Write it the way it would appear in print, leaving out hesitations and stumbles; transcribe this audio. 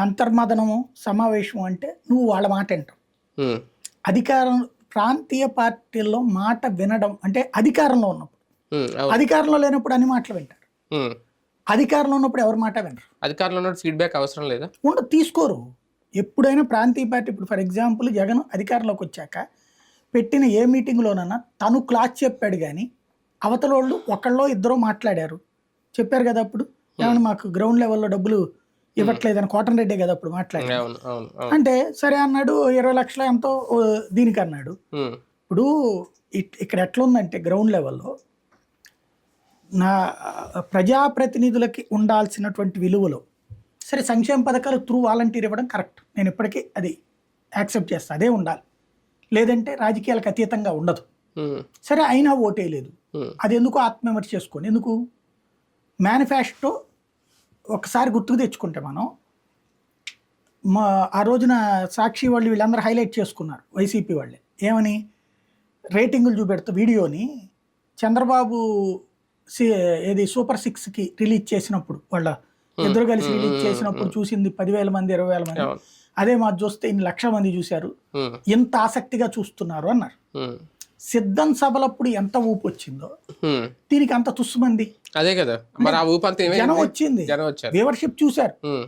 అంతర్మదనము సమావేశం అంటే నువ్వు వాళ్ళ మాట వింటావు. ఉమ్, అధికారం ప్రాంతీయ పార్టీల్లో మాట వినడం అంటే అధికారంలో ఉన్నప్పుడు, అవును. అధికారంలో లేనప్పుడు అన్ని మాటలు వింటారు. ఉమ్, అధికారంలో ఉన్నప్పుడు ఎవరి మాట వినరు, అధికారంలో ఉన్న ఫీడ్బ్యాక్ అవసరం లేదా? తీసుకోరు. ఎప్పుడైనా ప్రాంతీయ పార్టీ ఇప్పుడు ఫర్ ఎగ్జాంపుల్ జగన్ అధికారంలోకి వచ్చాక పెట్టిన ఏ మీటింగ్లోనన్నా తను క్లాస్ చెప్పాడు కానీ అవతల వాళ్ళు ఒకళ్ళో ఇద్దరో మాట్లాడారు. చెప్పారు కదా అప్పుడు, ఏమన్నా మాకు గ్రౌండ్ లెవెల్లో డబ్బులు ఇవ్వట్లేదని కోటన్ రెడ్డే కదా అప్పుడు మాట్లాడారు. అవును అవును అవును. అంటే సరే అన్నాడు, 20 లక్షలు ఎంతో దీనికి అన్నాడు. ఉమ్, ఇప్పుడు ఇక్కడ ఎట్లా ఉందంటే గ్రౌండ్ లెవెల్లో నా ప్రజాప్రతినిధులకి ఉండాల్సినటువంటి విలువలు, సరే సంక్షేమ పథకాలు త్రూ వాలంటీర్ ఇవ్వడం కరెక్ట్, నేను ఇప్పటికీ అది యాక్సెప్ట్ చేస్తాను, అదే ఉండాలి. లేదంటే రాజకీయాలకు అతీతంగా ఉండదు. ఉమ్, సరే అయినా ఓటేయలేదు, ఉమ్, అది ఎందుకు ఆత్మవిమర్శ చేసుకోండి. ఎందుకు మేనిఫెస్టో ఒకసారి గుర్తుకు తెచ్చుకుంటే మనం ఆ రోజున సాక్షి వాళ్ళు వీళ్ళందరూ హైలైట్ చేసుకున్నారు వైసీపీ వాళ్ళే, ఏమని రేటింగులు చూపెడుతూ వీడియోని చంద్రబాబు ఏది సూపర్ 6కి రిలీజ్ చేసినప్పుడు వాళ్ళ ఇద్దరు కలిసి రిలీజ్ చేసినప్పుడు చూసింది 10,000 మంది 20,000 మంది, అవును. అదే మాది చూస్తే ఇన్ని లక్షల మంది చూశారు, ఉమ్, ఎంత ఆసక్తిగా చూస్తున్నారు అన్నారు. ఉమ్, సిద్ధం సభలప్పుడు ఎంత ఊపు వచ్చిందో ఉమ్, దీనికి అంత తుస్సుమంది అదే కదా మరి ఆ ఊపంతా జనం ఏమైంది? వచ్చింది, జనం వచ్చారు. వ్యూవర్షిప్ చూశారు. ఉమ్,